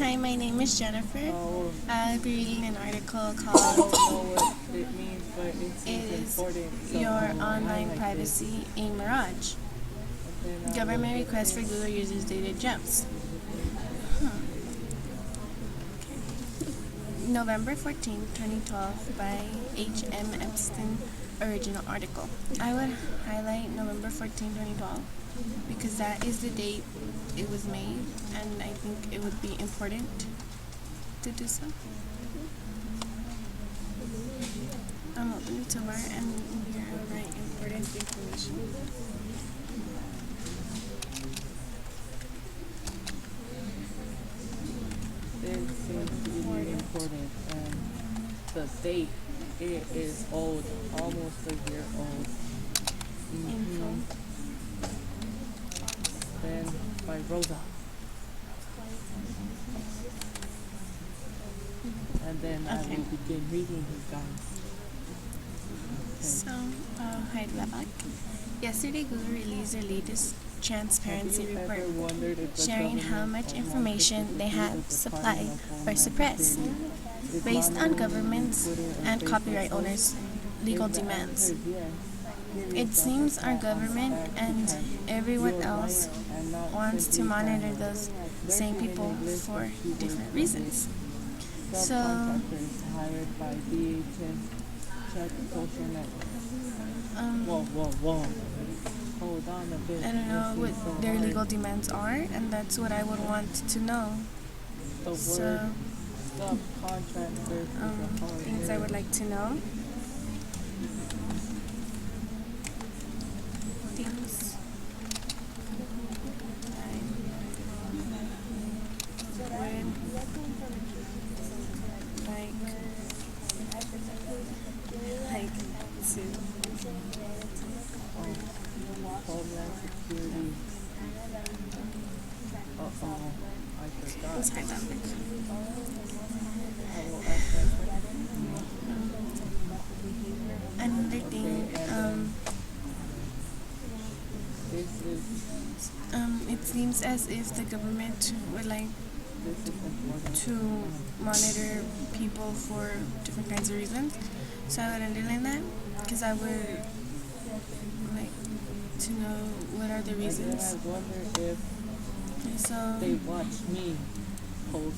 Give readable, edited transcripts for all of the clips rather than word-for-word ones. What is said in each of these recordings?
Hi, my name is Jennifer. Oh, I'll be reading an article I don't called know what it means, but it seems Is important. So Your I Online like Privacy a Mirage? Then I Government will request for listen. Google users data jumps. November 14, 2012 by H.M. Epstein, original article. I would highlight November 14, 2012 because that is the date it was made, and I think it would be important to do so. I'm opening to learn and here I write important information. It seems to be important, and the date it is old, almost a year old. Info. Then by Rosa, and then I Okay. will begin reading you guys. So, hi back. Yesterday, Google released their latest transparency Have you report, ever wondered if the sharing how government much or information they have the supplied Department of or Homeland suppressed, Security is based on monitoring governments Twitter and Facebook copyright posts? owners' legal If the demands? answer is yes, give It yourself a seems our pat on the government back and because everyone you're else right and not wants to simply monitor paranoid. those There's same even people a list for of keywords different for reasons. this. So, Subcontractors hired by DHS check social networks. Whoa. Hold on a bit. I don't know This is what so their hard. legal demands are, and that's what I would want to know. The word So, subcontractors is a hard things I word. would like to know. Things I would like to. Homeland Security. I forgot. Let's hide that back. I will ask that question. Another thing, This is it seems as if the government would like this is important. to monitor people for different kinds of reasons. So I would underline that because I would like to know what are the And then reasons. I wonder if So they watch me post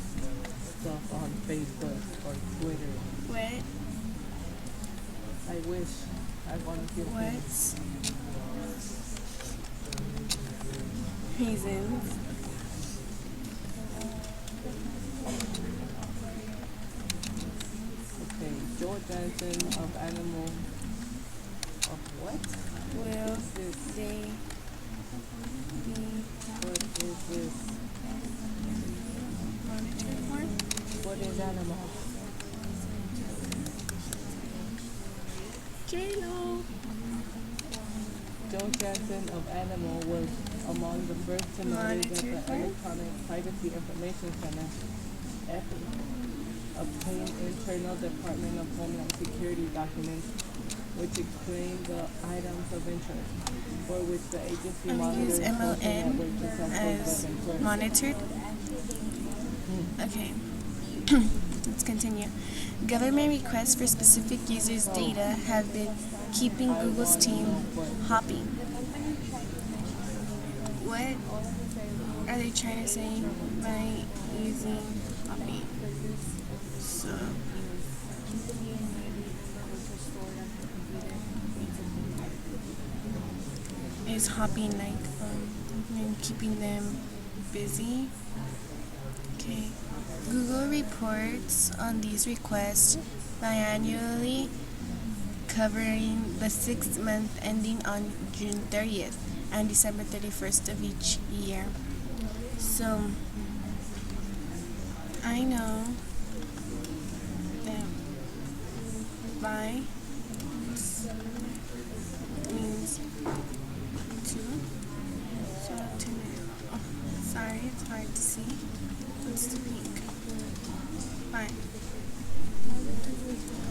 stuff on Facebook or Twitter. what I wish I want to give them reasons? Okay, Joe Johnson of Animal of what? Will This they be what is this? monitored for? What is animal? J-Lo. Joe Johnson of Animal was among the first to notice that the Electronic Privacy Information Center, EPI, obtained internal Department of Homeland Security documents which explain the items of interest for which the agency I'm gonna use monitors social MLN networks such as Facebook as and Twitter. monitored. Okay. Let's continue. Government requests for specific users' data have been keeping Google's team hopping. What are they trying to say by using hopping? So, is hopping like keeping them busy? Okay. Google reports on these requests biannually, covering the 6 month ending on June 30th and December 31st of each year. So, I know that by means two. So, sorry, it's hard to see. Let's speak. Fine.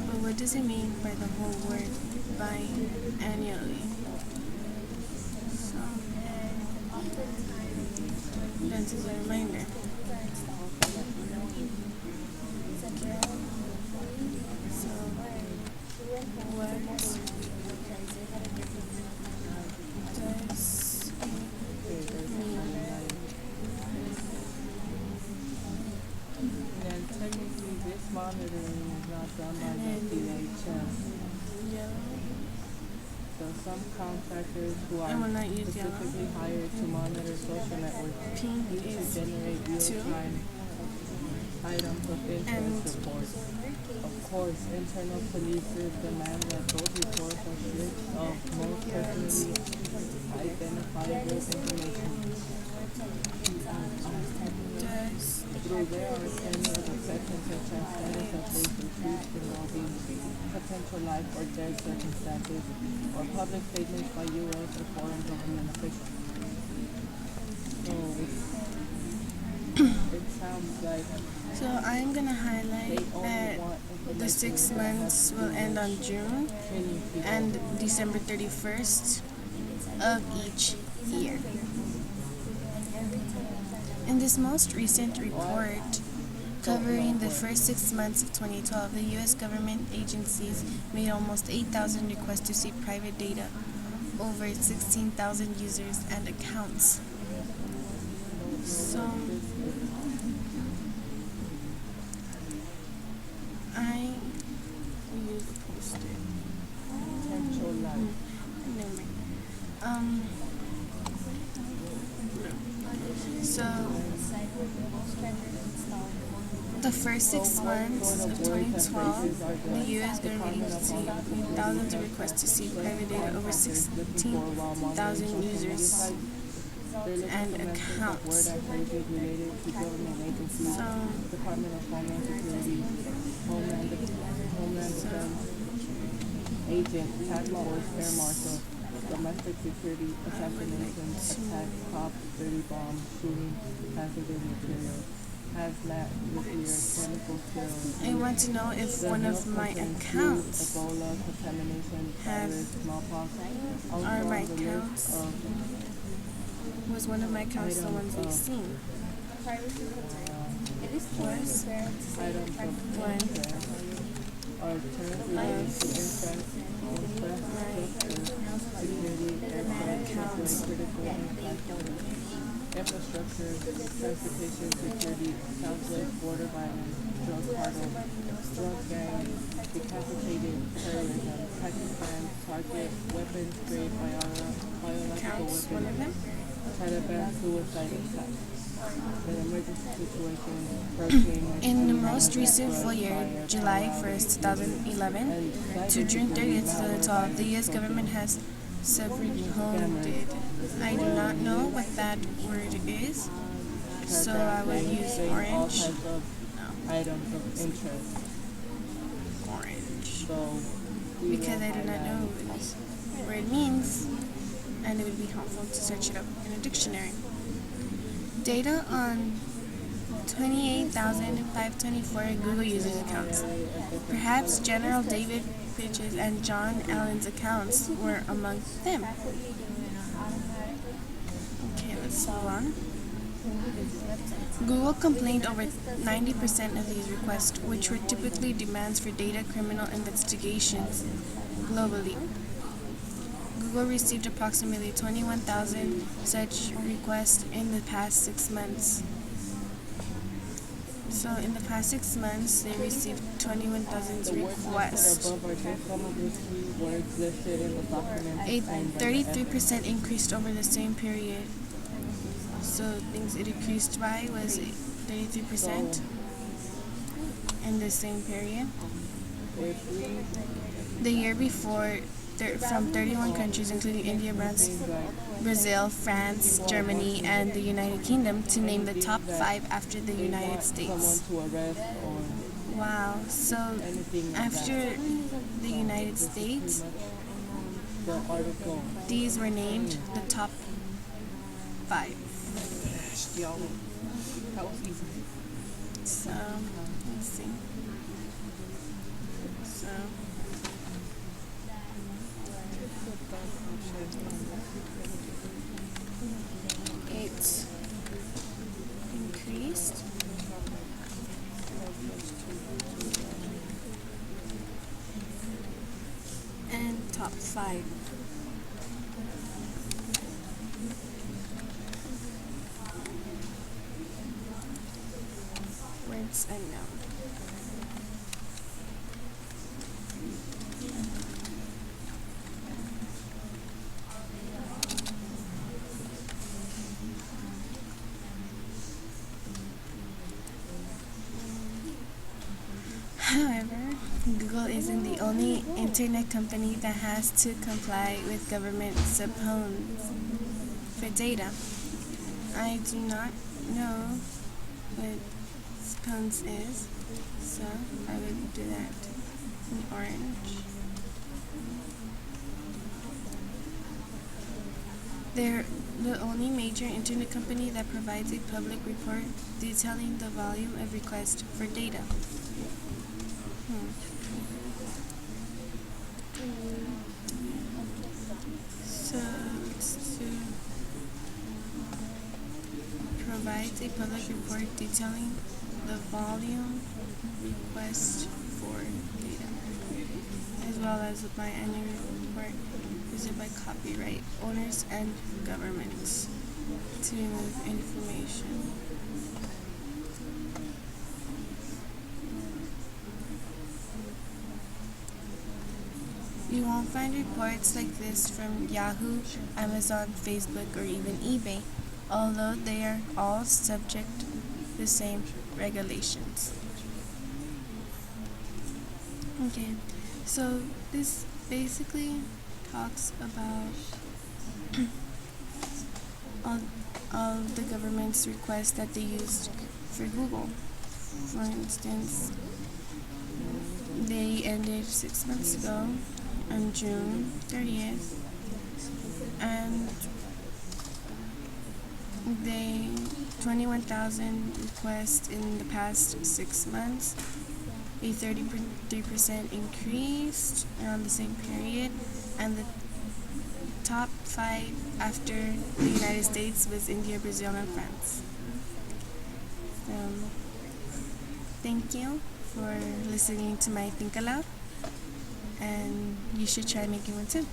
But what does it mean by the whole word biannually? So, that is a reminder. monitoring is not done by the And then DHS. yellow. So some contractors who I are will not use yellow. specifically hired to monitor social networks Pink need to is generate 2. real-time items of And interest reports. Of course, internal police's demand that those reports are stripped of most personally identifiable information. does Through there are plenty of exceptions such as status updates or tweets involving potential life or death circumstances or public statements by U.S. or foreign government officials. So it sounds like so I'm gonna they highlight only that want the 6 months will end on June training people. and December 31st of each year. In this most recent report covering the first 6 months of 2012, the U.S. government agencies made almost 8,000 requests to see private data, over 16,000 users and accounts. So I use a post-it. Potential life. Never mind. So the first 6 months of 2012, the U.S. government agency made thousands of requests to see private data, over 16,000 users and accounts. Related to government agencies, So Department of Homeland Security, Homeland Defense, Agent, Task Force, Air Marshal, Domestic Security, Assassinations, Attack, Cop, dirty bomb, shooting, hazardous materials, hazmat, nuclear, chemical spills. I want to know if one of my accounts Ebola, contamination, have virus, smallpox, are my also the list accounts. of Was one of my accounts the ones we've seen? Was items of one interest are terms related to interest, justice, security, aircraft, critical infrastructure, transportation, security, southwest border violence, drug cartel, drug gang, decapitated terrorism, Pakistan, target, weapons, grade, biological accounts one of weapons, them? Taliban, suicide attack. An emergency situation, hurricane, In the most recent full year, July 1st, 2011 to June 30th, 2012, the U.S. government has subrecorded. I do not know what that word is, so I will use all orange. types of No, items of interest. orange. So Because I do not know what it means, and it would be helpful to search it up in a dictionary. Data on 28,524 Google users accounts. Perhaps General David Pitch's and John Allen's accounts were among them. Okay, let's move on. Google complained over 90% of these requests, which were typically demands for data criminal investigations globally. Google received approximately 21,000 such requests in the past 6 months. So in the past 6 months, they received 21,000 requests. above are just some of the key words listed in the document. A 33% increased over the same period. So things it increased by was 33% in the same period. If we The year before, from 31 countries, including India, Brazil, France, Germany, and the United Kingdom, to name the top 5 after the United someone States. to arrest or Wow, so anything like after that, the United States, the article. these were named the top 5. Y'all, that was easy. So, let's see. So, it increased. And top 5. Words unknown. However, Google isn't the only internet company that has to comply with government subpoenas for data. I do not know what subpoenas is, so I would do that in orange. They're the only major internet company that provides a public report detailing the volume of requests for data. So it's to provides a public report detailing the volume request for data, as well as the biannual report issued by copyright owners and governments to remove information. You won't find reports like this from Yahoo, Amazon, Facebook, or even eBay, although they are all subject to the same regulations. Okay, so this basically talks about all, all the government's requests that they used for Google. For instance, they ended 6 months ago on June 30th, and they 21,000 requests in the past 6 months, a 33% increase around the same period, and the top 5 after the United States was India, Brazil, and France. So, thank you for listening to my Think-Aloud, and you should try making one too.